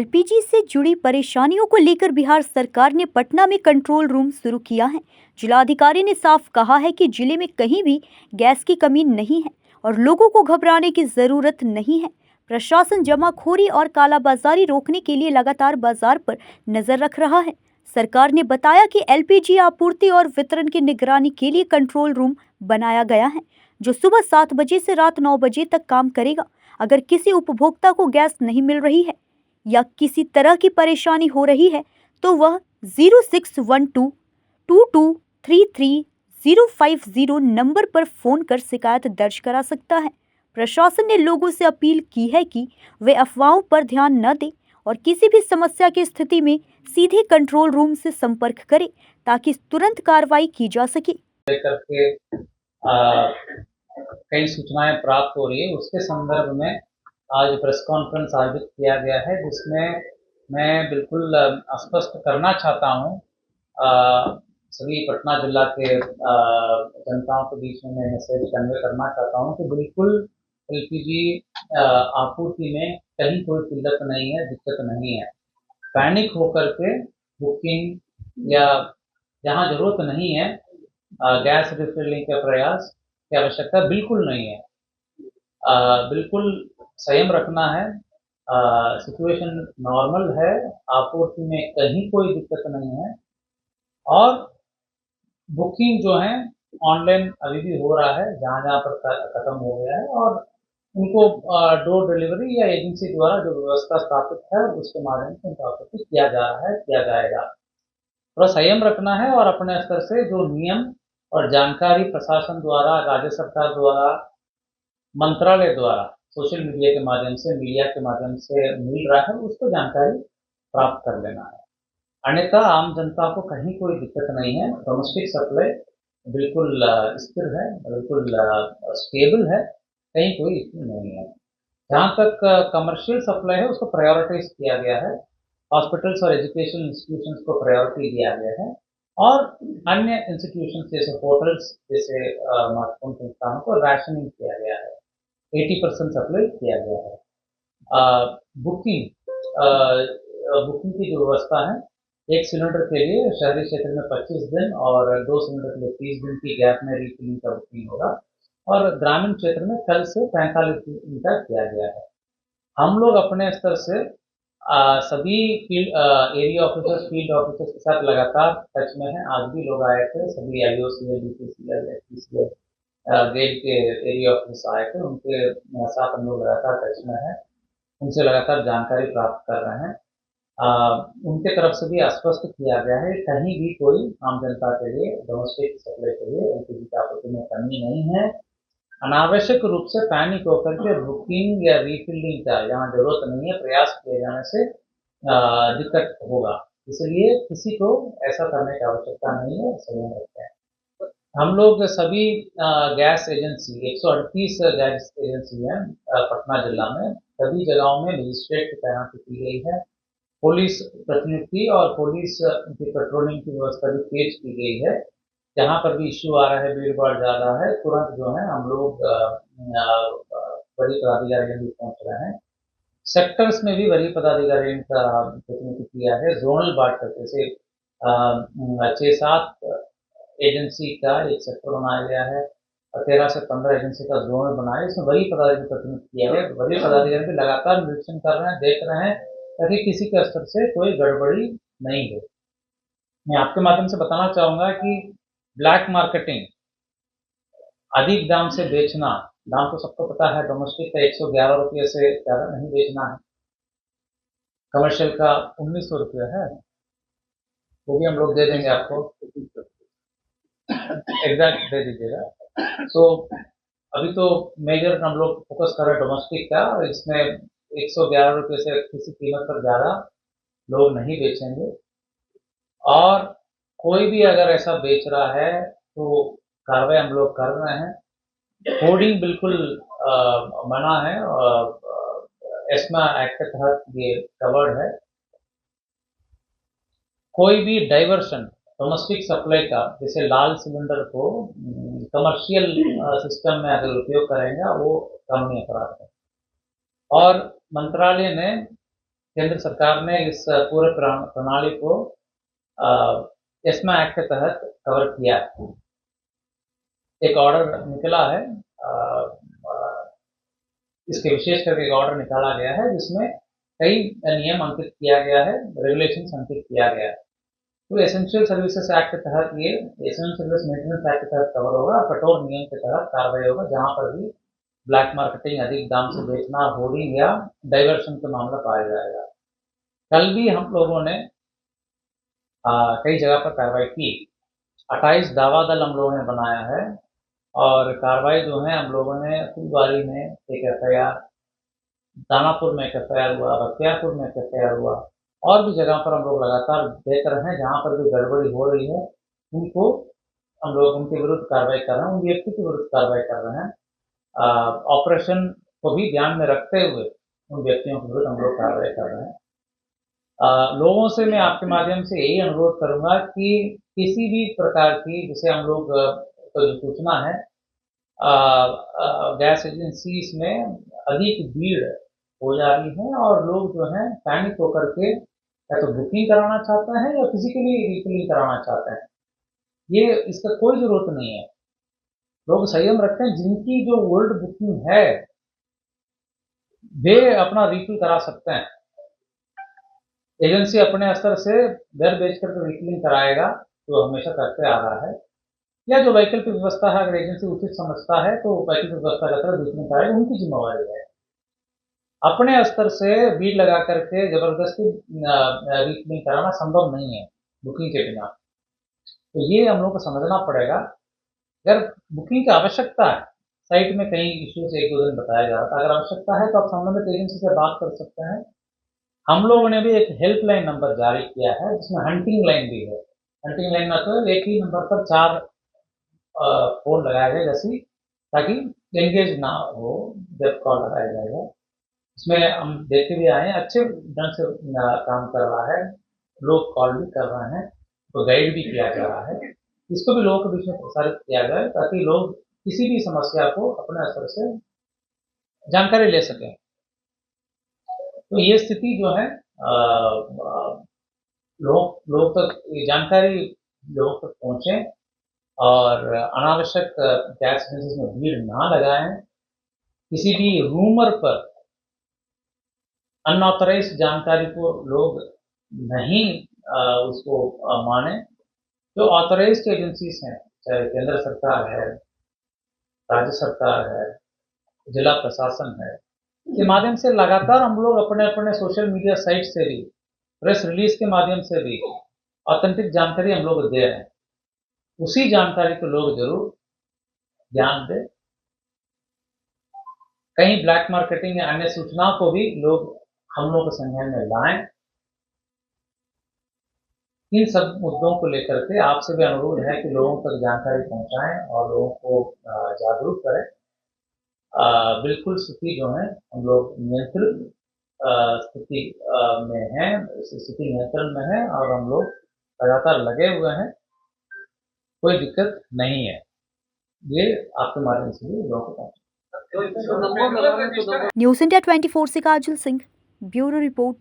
LPG से जुड़ी परेशानियों को लेकर बिहार सरकार ने पटना में कंट्रोल रूम शुरू किया है। जिलाधिकारी ने साफ कहा है कि जिले में कहीं भी गैस की कमी नहीं है और लोगों को घबराने की जरूरत नहीं है। प्रशासन जमाखोरी और कालाबाजारी रोकने के लिए लगातार बाजार पर नजर रख रहा है। सरकार ने बताया कि एलपीजी आपूर्ति और वितरण की निगरानी के लिए कंट्रोल रूम बनाया गया है, जो सुबह 7 बजे से रात 9 बजे तक काम करेगा। अगर किसी उपभोक्ता को गैस नहीं मिल रही है या किसी तरह की परेशानी हो रही है तो वह 061222333050 नंबर पर फोन कर शिकायत दर्ज करा सकता है। प्रशासन ने लोगों से अपील की है कि वे अफवाहों पर ध्यान न दें और किसी भी समस्या की स्थिति में सीधे कंट्रोल रूम से संपर्क करें ताकि तुरंत कार्रवाई की जा सके। कई सूचनाएं प्राप्त हो रही है, उसके संदर्भ में आज प्रेस कॉन्फ्रेंस आयोजित किया गया है, जिसमें मैं बिल्कुल स्पष्ट करना चाहता हूं सभी पटना जिला के जनताओं के बीच में मैं मैसेज कन्वे करना चाहता हूं कि बिल्कुल एलपीजी आपूर्ति में कहीं कोई किल्लत नहीं है, दिक्कत नहीं है। पैनिक होकर के बुकिंग या जहां जरूरत नहीं है गैस रिफिलिंग का प्रयास की आवश्यकता बिल्कुल नहीं है। बिल्कुल संयम रखना है। सिचुएशन नॉर्मल है, आपूर्ति में कहीं कोई दिक्कत नहीं है और बुकिंग जो है ऑनलाइन अभी भी हो रहा है, जहां जहां पर खत्म हो गया है और उनको डोर डिलीवरी या एजेंसी द्वारा जो व्यवस्था स्थापित है उसके माध्यम से उनका आपूर्ति किया जा रहा है, किया जाएगा। थोड़ा संयम रखना है और अपने स्तर से जो नियम और जानकारी प्रशासन द्वारा, राज्य सरकार द्वारा, मंत्रालय द्वारा, सोशल मीडिया के माध्यम से, मीडिया के माध्यम से मिल रहा है, उसको जानकारी प्राप्त कर लेना है। अन्यथा आम जनता को कहीं कोई दिक्कत नहीं है। डोमेस्टिक सप्लाई बिल्कुल स्थिर है, बिल्कुल स्टेबल है, कहीं कोई इश्यू नहीं है। जहाँ तक कमर्शियल सप्लाई है उसको प्रायोरिटाइज किया गया है, हॉस्पिटल्स और एजुकेशन इंस्टीट्यूशंस को प्रायोरिटी दिया गया है और अन्य इंस्टीट्यूशंस जैसे होटल्स जैसे महत्वपूर्ण संस्थानों को राशनिंग किया गया है, 80% सप्लाई किया गया है। बुकिंग की जो व्यवस्था है, एक सिलेंडर के लिए शहरी क्षेत्र में 25 दिन और 2 सिलेंडर के लिए 30 दिन की गैप में रिफिलिंग का बुकिंग होगा और ग्रामीण क्षेत्र में कल से 45 दिन का किया गया है। हम लोग अपने स्तर से सभी field area officers, field officers के साथ लगातार टच में हैं। आज भी लोग आए थे, सभी आईओसीएल, बीपीसीएल, एचपीसीएल, गेल के एरिया ऑफिसर्स आए थे, उनके साथ हम लोग लगातार टच में हैं, उनसे लगातार जानकारी प्राप्त कर रहे हैं। उनके तरफ से भी आश्वस्त किया गया है कहीं भी कोई आम जनता के लिए, डोमेस्टिक सप्लाई के लिए एलपीजी की आपूर्ति में कमी नहीं है। अनावश्यक रूप से पैनिक होकर के बुकिंग या रिफिलिंग का जहाँ जरूरत नहीं है प्रयास किए जाने से दिक्कत होगा, इसलिए किसी को ऐसा करने की आवश्यकता नहीं है। संयम रखते हैं हम लोग सभी गैस एजेंसी, 138 गैस एजेंसी है पटना जिला में, सभी जगहों में मजिस्ट्रेट की तैनाती की गई है। पुलिस प्रतिनियुक्ति और पुलिस की पेट्रोलिंग की व्यवस्था भी तेज की गई है। जहाँ पर भी इश्यू आ रहा है, भीड़ भाड़ ज्यादा है, तुरंत जो है हम लोग बड़ी पदाधिकारी भी पहुंच रहे हैं। सेक्टर्स में भी बड़ी पदाधिकारी का प्रतिनिधित्व किया है, जोनल बांट करके से 6-7 एजेंसी का एक सेक्टर बनाया गया है और 13 से 15 एजेंसी का जोन बनाया, इसमें बड़ी पदाधिकारी प्रतिनिधित्व किया है। बड़ी पदाधिकारी भी लगातार निरीक्षण कर रहे हैं, देख रहे हैं ताकि किसी के स्तर से कोई गड़बड़ी नहीं हो। मैं आपके माध्यम से बताना चाहूंगा कि ब्लैक मार्केटिंग, अधिक दाम से बेचना, दाम तो सबको पता है, डोमेस्टिक का 111 रुपये से ज्यादा नहीं बेचना है, कमर्शियल का 1900 रुपये है, वो भी हम लोग दे देंगे आपको, एग्जैक्ट दे दीजिएगा। तो अभी तो मेजर हम लोग फोकस कर रहे हैं डोमेस्टिक का, इसमें 111 रुपये से किसी कीमत पर ज्यादा लोग नहीं बेचेंगे और कोई भी अगर ऐसा बेच रहा है तो कार्रवाई हम लोग कर रहे हैं। होर्डिंग बिल्कुल मना है और एस्मा एक्ट के तहत ये कवर्ड है। कोई भी डाइवर्शन डोमेस्टिक सप्लाई का, जैसे लाल सिलेंडर को कमर्शियल सिस्टम में अगर उपयोग करेंगे वो कानूनी अपराध है और मंत्रालय ने केंद्र सरकार ने इस पूरे प्रणाली को एस्मा एक्ट के तहत कवर किया है। एक ऑर्डर निकला है, इसके विशेष करके एक ऑर्डर निकाला गया है जिसमें कई नियम अंकित किया गया है, रेगुलेशन अंकित किया गया है। तो एसेंशियल सर्विसेज एक्ट के तहत ये एसेंशियल सर्विस मेंटेनेंस एक्ट के तहत कवर होगा और कठोर नियम के तहत कार्रवाई होगा जहां पर भी ब्लैक मार्केटिंग, अधिक दाम से बेचना, होर्डिंग या डाइवर्शन का मामला पाया जाएगा। कल भी हम लोगों ने कई जगह पर कार्रवाई की। 28 दावा दल हम लोगों ने बनाया है और कार्रवाई जो है हम लोगों ने फुलवारी में एक एफआईआर, दानापुर में एक एफआईआर हुआ, बख्तियारपुर में एक एफआईआर हुआ और भी जगह पर हम लोग लगातार देख रहे हैं जहां पर भी गड़बड़ी हो रही है उनको हम लोग उनके विरुद्ध कार्रवाई कर रहे हैं, उन व्यक्ति के विरुद्ध कार्रवाई कर रहे हैं। ऑपरेशन को भी ध्यान में रखते हुए उन व्यक्तियों के विरुद्ध हम लोग कार्रवाई कर रहे हैं। लोगों से मैं आपके माध्यम से यही अनुरोध करूंगा कि किसी भी प्रकार की जिसे हम लोग को जो सूचना है गैस एजेंसीज में अधिक भीड़ हो जा रही है और लोग जो है पैनिक होकर के या तो बुकिंग कराना चाहते हैं या फिजिकली रिफिलिंग कराना चाहते हैं। ये इसका कोई जरूरत नहीं है। लोग संयम रखते हैं, जिनकी जो ओल्ड बुकिंग है वे अपना रिफिल करा सकते हैं। एजेंसी अपने स्तर से घर बेच करके रिफिलिंग कराएगा तो हमेशा करते आ रहा है, या जो वैकल्पिक व्यवस्था है अगर एजेंसी उचित समझता है तो वैकल्पिक व्यवस्था का तरह रिफिलिंग कराएगा, उनकी जिम्मेवारी है। अपने स्तर से भीड़ लगा करके जबरदस्ती रिफिलिंग कराना संभव नहीं है बुकिंग के बिना। तो ये हम लोग को समझना पड़ेगा। अगर बुकिंग की आवश्यकता है, साइट में कहीं इश्यूज एक दो दिन बताया जा रहा था, अगर आवश्यकता है तो आप संबंधित एजेंसी से बात कर सकते हैं। हम लोगों ने भी एक हेल्पलाइन नंबर जारी किया है जिसमें हंटिंग लाइन भी है। हंटिंग लाइन मतलब एक ही नंबर पर 4 फोन लगाए गए जैसी, ताकि एंगेज ना हो जब कॉल लगाया जाएगा। इसमें हम देखते भी आए हैं अच्छे ढंग से काम कर रहा है, लोग कॉल भी कर रहे हैं तो गाइड भी किया जा रहा है। इसको भी लोगों के बीच में प्रसारित किया जाए ताकि लोग किसी भी समस्या को अपने स्तर से जानकारी ले सकें। तो ये स्थिति जो है लोग तक ये जानकारी लोगों तक पहुंचे और अनावश्यक गैस एजेंसीज में भीड़ ना लगाएं। किसी भी रूमर पर अनऑथराइज्ड जानकारी को लोग नहीं उसको माने। जो ऑथराइज्ड एजेंसीज हैं, चाहे केंद्र सरकार है, राज्य सरकार है, जिला प्रशासन है, के माध्यम से लगातार हम लोग अपने अपने सोशल मीडिया साइट से भी, प्रेस रिलीज के माध्यम से भी ऑथेंटिक जानकारी हम लोग दे रहे हैं। उसी जानकारी को लोग जरूर ध्यान दें। कहीं ब्लैक मार्केटिंग या अन्य सूचनाओं को भी लोग हम लोग के संज्ञान में लाएं। इन सब मुद्दों को लेकर के आपसे भी अनुरोध है कि लोगों तक जानकारी पहुंचाएं और लोगों को जागरूक करें। बिल्कुल स्थिति जो है हम लोग नियंत्रित स्थिति में है, स्थिति नियंत्रण में है और हम लोग लगातार लगे हुए हैं, कोई दिक्कत नहीं है। ये आपके माध्यम से भी लोगों को पहुंचे। न्यूज़ इंडिया 24 से काजल सिंह, ब्यूरो रिपोर्ट।